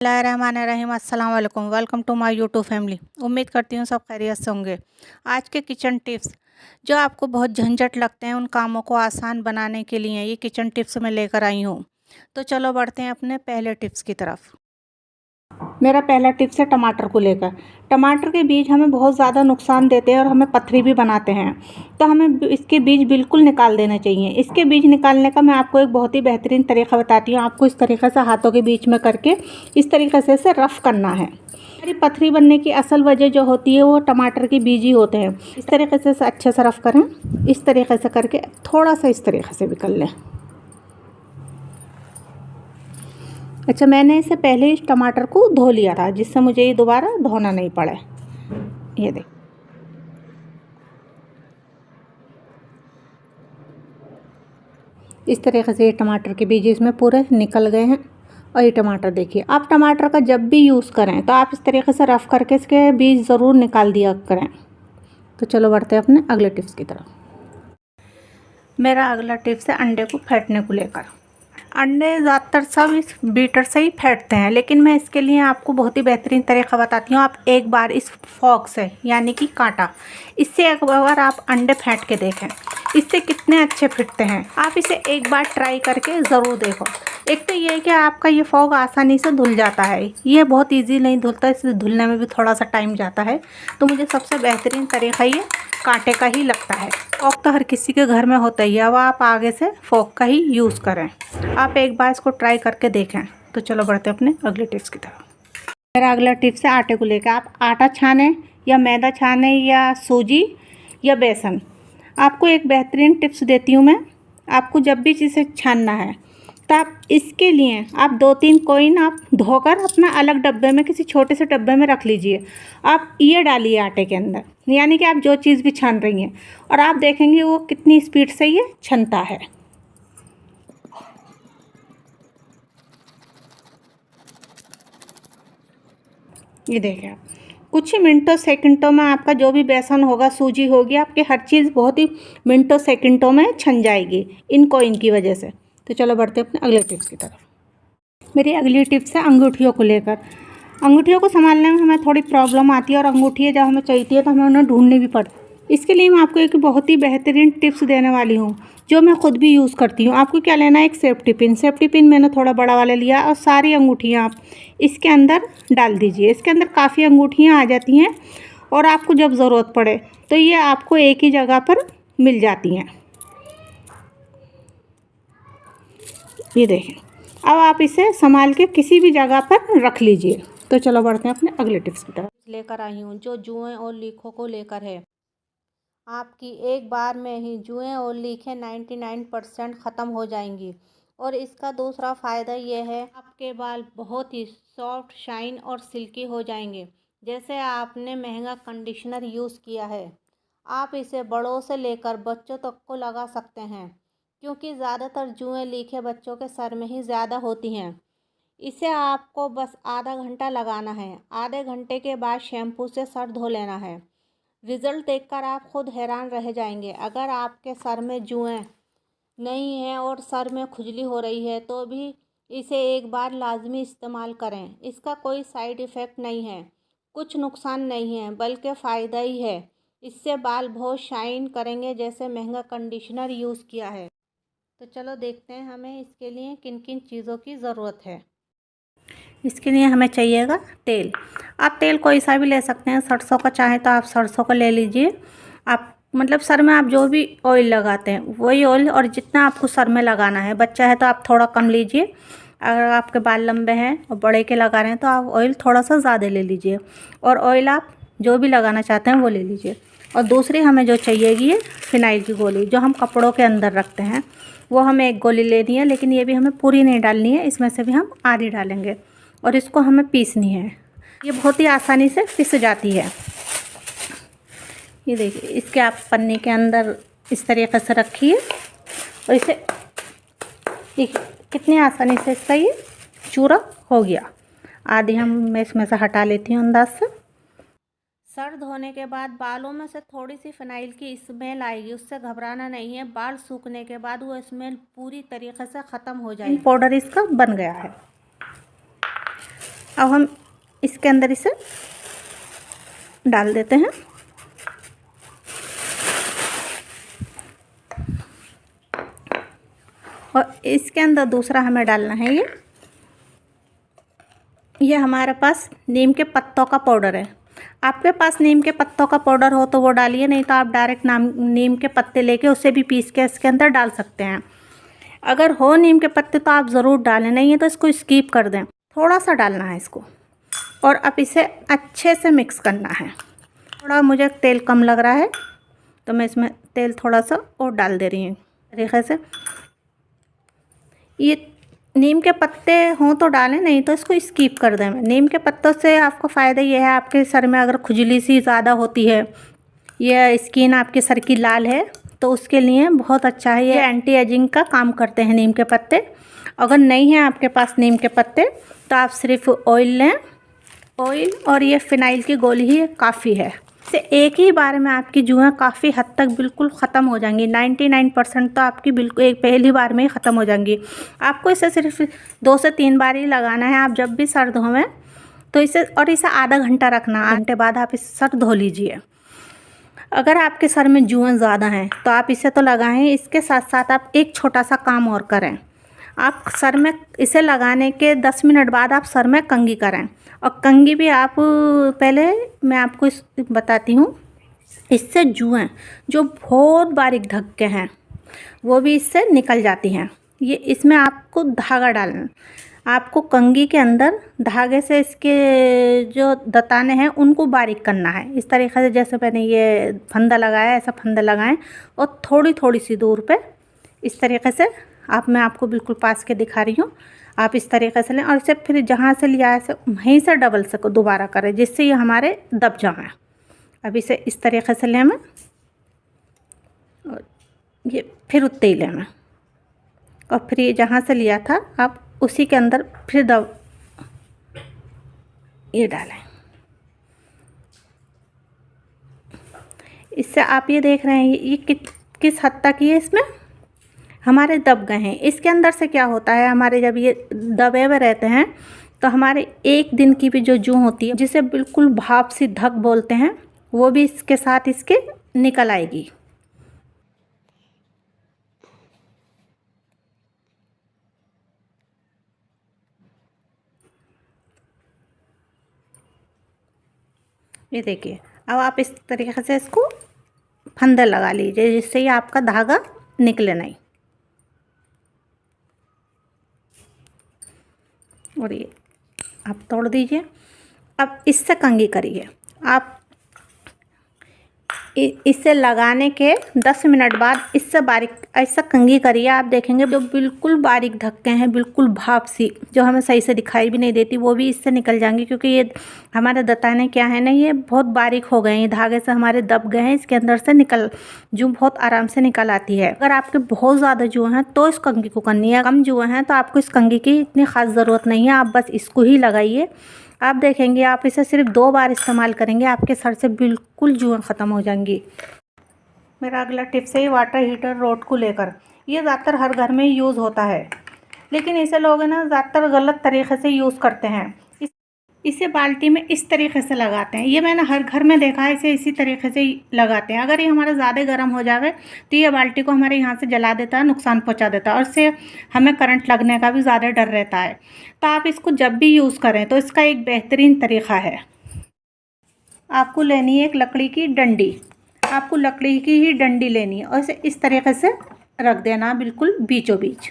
बिस्मिल्लाहिर्रहमानिर्रहीम। अस्सलाम वालेकुम। Welcome to my YouTube family. उम्मीद करती हूँ सब खैरियत से होंगे। आज के किचन टिप्स जो आपको बहुत झंझट लगते हैं उन कामों को आसान बनाने के लिए ये किचन टिप्स मैं लेकर आई हूँ। तो चलो बढ़ते हैं अपने पहले टिप्स की तरफ। मेरा पहला टिप्स है टमाटर को लेकर। टमाटर के बीज हमें बहुत ज़्यादा नुकसान देते हैं और हमें पथरी भी बनाते हैं, तो हमें इसके बीज बिल्कुल निकाल देने चाहिए। इसके बीज निकालने का मैं आपको एक बहुत ही बेहतरीन तरीका बताती हूँ। आपको इस तरीके से हाथों के बीच में करके इस तरीके से इसे रफ़ करना है। हमारी पथरी बनने की असल वजह जो होती है वो टमाटर के बीज ही होते हैं। इस तरीके से इसे अच्छे से रफ़ करें। इस तरीके से करके थोड़ा सा इस तरीके से भी कर लें। अच्छा, मैंने इससे पहले इस टमाटर को धो लिया था जिससे मुझे ये दोबारा धोना नहीं पड़े। ये देख, इस तरीके से ये टमाटर के बीज इसमें पूरे निकल गए हैं। और ये टमाटर देखिए, आप टमाटर का जब भी यूज़ करें तो आप इस तरीके से रफ़ करके इसके बीज ज़रूर निकाल दिया करें। तो चलो बढ़ते हैं अपने अगले टिप्स की तरफ। मेरा अगला टिप्स है अंडे को फेंटने को लेकर। अंडे ज़्यादातर सब इस बीटर से ही फेंटते हैं, लेकिन मैं इसके लिए आपको बहुत ही बेहतरीन तरीका बताती हूँ। आप एक बार इस फॉक से यानी कि कांटा, इससे एक बार आप अंडे फेंट के देखें, इससे कितने अच्छे फिटते हैं। आप इसे एक बार ट्राई करके ज़रूर देखो। एक तो ये है कि आपका ये फॉक आसानी से धुल जाता है, ये बहुत ईजी नहीं धुलता, इसे धुलने में भी थोड़ा सा टाइम जाता है। तो मुझे सबसे बेहतरीन तरीका ये कांटे का ही लगता है। फॉक तो हर किसी के घर में होता ही है, अब आप आगे से फॉक का ही यूज़ करें। आप एक बार इसको ट्राई करके देखें। तो चलो बढ़ते हैं अपने अगले टिप्स की तरफ। मेरा अगला टिप्स है आटे को लेकर। आप आटा छाने या मैदा छाने या सूजी या बेसन, आपको एक बेहतरीन टिप्स देती हूँ मैं। आपको जब भी इसे छानना है तो आप इसके लिए आप 2-3 कॉइन आप धोकर अपना अलग डब्बे में, किसी छोटे से डब्बे में रख लीजिए। आप ये डालिए आटे के अंदर, यानी कि आप जो चीज़ भी छान रही हैं, और आप देखेंगे वो कितनी स्पीड से ये छनता है। ये देखिए, आप कुछ ही मिनटों सेकंडों में आपका जो भी बेसन होगा, सूजी होगी, आपकी हर चीज़ बहुत ही मिनटों सेकंडों में छन जाएगी इन कॉइन की वजह से। तो चलो बढ़ते हैं अपने अगले टिप्स की तरफ। मेरी अगली टिप्स है अंगूठियों को लेकर। अंगूठियों को संभालने में हमें थोड़ी प्रॉब्लम आती है, और अंगूठियाँ जब हमें चाहिए है तो हमें उन्हें ढूंढनी भी पड़ती है। इसके लिए मैं आपको एक बहुत ही बेहतरीन टिप्स देने वाली हूँ जो मैं ख़ुद भी यूज़ करती हूँ। आपको क्या लेना है, एक सेफ्टी पिन मैंने थोड़ा बड़ा वाला लिया, और सारी अंगूठियाँ आप इसके अंदर डाल दीजिए। इसके अंदर काफ़ी अंगूठियाँ आ जाती हैं, और आपको जब ज़रूरत पड़े तो ये आपको एक ही जगह पर मिल जाती हैं। ये देखें, अब आप इसे संभाल के किसी भी जगह पर रख लीजिए। तो चलो बढ़ते हैं अपने अगले टिप्स की तरफ। लेकर आई हूँ जो जुएँ और लीखों को लेकर है। आपकी एक बार में ही जुएँ और लीखें 99% ख़त्म हो जाएंगी। और इसका दूसरा फ़ायदा ये है, आपके बाल बहुत ही सॉफ्ट, शाइन और सिल्की हो जाएंगे, जैसे आपने महंगा कंडीशनर यूज़ किया है। आप इसे बड़ों से लेकर बच्चों तक को लगा सकते हैं, क्योंकि ज़्यादातर जुएँ लीखें बच्चों के सर में ही ज़्यादा होती हैं। इसे आपको बस आधा घंटा लगाना है। आधे घंटे के बाद शैम्पू से सर धो लेना है। रिज़ल्ट देखकर आप खुद हैरान रह जाएंगे। अगर आपके सर में जुएँ नहीं हैं और सर में खुजली हो रही है तो भी इसे एक बार लाजमी इस्तेमाल करें। इसका कोई साइड इफ़ेक्ट नहीं है, कुछ नुकसान नहीं है, बल्कि फ़ायदा ही है। इससे बाल बहुत शाइन करेंगे जैसे महंगा कंडीशनर यूज़ किया है। तो चलो देखते हैं हमें इसके लिए किन किन चीज़ों की ज़रूरत है। इसके लिए हमें चाहिएगा तेल। आप तेल कोई सा भी ले सकते हैं, सरसों का चाहे तो आप सरसों का ले लीजिए। आप मतलब सर में आप जो भी ऑयल लगाते हैं वही ऑयल, और जितना आपको सर में लगाना है, बच्चा है तो आप थोड़ा कम लीजिए। अगर आपके बाल लंबे हैं और बड़े के लगा रहे हैं तो आप ऑयल थोड़ा सा ज़्यादा ले लीजिए, और ऑयल आप जो भी लगाना चाहते हैं वो ले लीजिए। और दूसरी हमें जो चाहिएगी ये फिनाइल की गोली, जो हम कपड़ों के अंदर रखते हैं, वो हमें एक गोली लेनी है, लेकिन ये भी हमें पूरी नहीं डालनी है, इसमें से भी हम आधी डालेंगे। और इसको हमें पीसनी है। ये बहुत ही आसानी से पिस जाती है। ये देखिए, इसके आप पन्नी के अंदर इस तरीके से रखिए, और इसे कितनी आसानी से इसका ये चूरा हो गया। आधी मैं इसमें से हटा लेती हूँ अंदाज से। सर धोने के बाद बालों में से थोड़ी सी फिनाइल की स्मेल आएगी, उससे घबराना नहीं है। बाल सूखने के बाद वो स्मेल पूरी तरीके से ख़त्म हो जाएगी। पाउडर इसका बन गया है। अब हम इसके अंदर इसे डाल देते हैं। और इसके अंदर दूसरा हमें डालना है ये हमारे पास नीम के पत्तों का पाउडर है। आपके पास नीम के पत्तों का पाउडर हो तो वो डालिए, नहीं तो आप डायरेक्ट नीम के पत्ते लेके उसे भी पीस के इसके अंदर डाल सकते हैं। अगर हो नीम के पत्ते तो आप ज़रूर डालें, नहीं है तो इसको स्किप कर दें। थोड़ा सा डालना है इसको और अब इसे अच्छे से मिक्स करना है। थोड़ा मुझे तेल कम लग रहा है तो मैं इसमें तेल थोड़ा सा और डाल दे रही हूँ तरीक़े से। ये नीम के पत्ते हों तो डालें, नहीं तो इसको स्किप कर दें। नीम के पत्तों से आपको फ़ायदा ये है, आपके सर में अगर खुजली सी ज़्यादा होती है या स्किन आपके सर की लाल है तो उसके लिए बहुत अच्छा है। ये एंटी एजिंग का काम करते हैं नीम के पत्ते। अगर नहीं है आपके पास नीम के पत्ते तो आप सिर्फ ऑयल लें, ऑयल और ये फ़िनाइल की गोली ही काफ़ी है। से एक ही बार में आपकी जुएँ काफ़ी हद तक बिल्कुल ख़त्म हो जाएंगी। 99% तो आपकी बिल्कुल एक पहली बार में ही ख़त्म हो जाएंगी। आपको इसे सिर्फ 2 से 3 बार ही लगाना है। आप जब भी सर धोवें तो इसे आधा घंटा रखना। आधे घंटे बाद आप इसे सर धो लीजिए। अगर आपके सर में जुएँ ज़्यादा हैं तो आप इसे तो लगाएं, इसके साथ साथ आप एक छोटा सा काम और करें। आप सर में इसे लगाने के 10 मिनट बाद आप सर में कंघी करें। और कंघी भी आप पहले मैं आपको बताती हूँ, इससे जुएँ जो बहुत बारीक धक्के हैं वो भी इससे निकल जाती हैं। ये इसमें आपको धागा डालना, आपको कंघी के अंदर धागे से इसके जो दताने हैं उनको बारीक करना है। इस तरीक़े से जैसे मैंने ये फंदा लगाया ऐसा फंदा लगाएं और थोड़ी थोड़ी सी दूर पे इस तरीक़े से मैं आपको बिल्कुल पास के दिखा रही हूँ। आप इस तरीक़े से लें और इसे फिर जहाँ से लिया है वहीं से डबल से दोबारा करें जिससे ये हमारे दब जाएं। अब इसे इस तरीक़े से लें मैं और ये फिर उतने ही लें मैं और फिर ये जहाँ से लिया था आप उसी के अंदर फिर ये डालें। इससे आप ये देख रहे हैं ये किस हद तक ये इसमें हमारे दब गए हैं। इसके अंदर से क्या होता है, हमारे जब ये दबे हुए रहते हैं तो हमारे एक दिन की भी जो जूं होती है जिसे बिल्कुल भाप सी धक बोलते हैं वो भी इसके साथ इसके निकल आएगी। ये देखिए, अब आप इस तरीक़े से इसको फंदे लगा लीजिए जिससे ये आपका धागा निकले नहीं। और ये आप तोड़ दीजिए। अब इससे कंघी करिए। आप इसे लगाने के 10 मिनट बाद इससे बारीक ऐसा कंघी करिए। आप देखेंगे जो बिल्कुल बारीक धक्के हैं, बिल्कुल भाप सी जो हमें सही से दिखाई भी नहीं देती वो भी इससे निकल जाएंगी। क्योंकि ये हमारे दताने क्या है ना, ये बहुत बारीक हो गए हैं, ये धागे से हमारे दब गए हैं, इसके अंदर से जूं बहुत आराम से निकल आती है। अगर आपके बहुत ज़्यादा जुएँ हैं तो इस कंघी को करनी है। कम जुएँ हैं तो आपको इस कंघी की इतनी ख़ास ज़रूरत नहीं है, आप बस इसको ही लगाइए। आप देखेंगे आप इसे सिर्फ 2 बार इस्तेमाल करेंगे, आपके सर से बिल्कुल जुएँ ख़त्म हो जाएंगी। मेरा अगला टिप्स है वाटर हीटर रॉड को लेकर। ये ज़्यादातर हर घर में यूज़ होता है, लेकिन इसे लोग ना ज़्यादातर गलत तरीक़े से यूज़ करते हैं। इसे बाल्टी में इस तरीक़े से लगाते हैं। ये मैंने हर घर में देखा है, इसे इसी तरीक़े से लगाते हैं। अगर ये हमारा ज़्यादा गर्म हो जावे तो ये बाल्टी को हमारे यहाँ से जला देता है, नुकसान पहुँचा देता है और इससे हमें करंट लगने का भी ज़्यादा डर रहता है। तो आप इसको जब भी यूज़ करें तो इसका एक बेहतरीन तरीक़ा है, आपको लेनी है एक लकड़ी की डंडी। आपको लकड़ी की ही डंडी लेनी है और इसे इस तरीक़े से रख देना बिल्कुल बीचों बीच।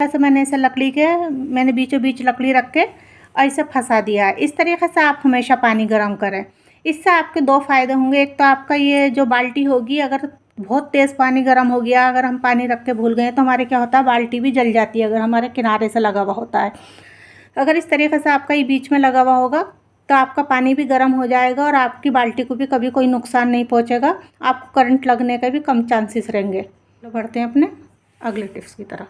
ऐसे मैंने बीचों बीच लकड़ी रख के और इसे फंसा दिया है। इस तरीक़े से आप हमेशा पानी गर्म करें। इससे आपके 2 फ़ायदे होंगे। एक तो आपका ये जो बाल्टी होगी, अगर बहुत तेज़ पानी गर्म हो गया, अगर हम पानी रख के भूल गए तो हमारे क्या होता है, बाल्टी भी जल जाती है अगर हमारे किनारे से लगा हुआ होता है। अगर इस तरीक़े से आपका ये बीच में लगा हुआ होगा तो आपका पानी भी गर्म हो जाएगा और आपकी बाल्टी को भी कभी कोई नुकसान नहीं पहुंचेगा। आपको करंट लगने का भी कम चांसेस रहेंगे। तो बढ़ते हैं अपने अगले टिप्स की तरफ।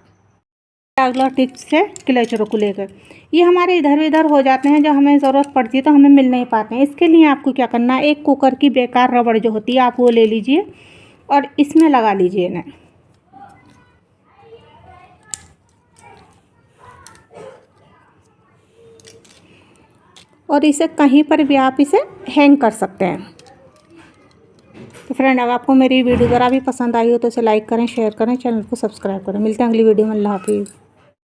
अगला टिप्स है क्लेचरों को लेकर। ये हमारे इधर उधर हो जाते हैं, जब हमें ज़रूरत पड़ती है तो हमें मिल नहीं पाते हैं। इसके लिए आपको क्या करना है, एक कुकर की बेकार रबड़ जो होती है आप वो ले लीजिए और इसमें लगा लीजिए इन्हें। और इसे कहीं पर भी आप इसे हैंग कर सकते हैं। तो फ्रेंड, अगर आपको मेरी वीडियो ज़रा भी पसंद आई हो तो इसे लाइक करें, शेयर करें, चैनल को सब्सक्राइब करें। मिलते हैं अगली वीडियो में। अल्लाह हाफिज़।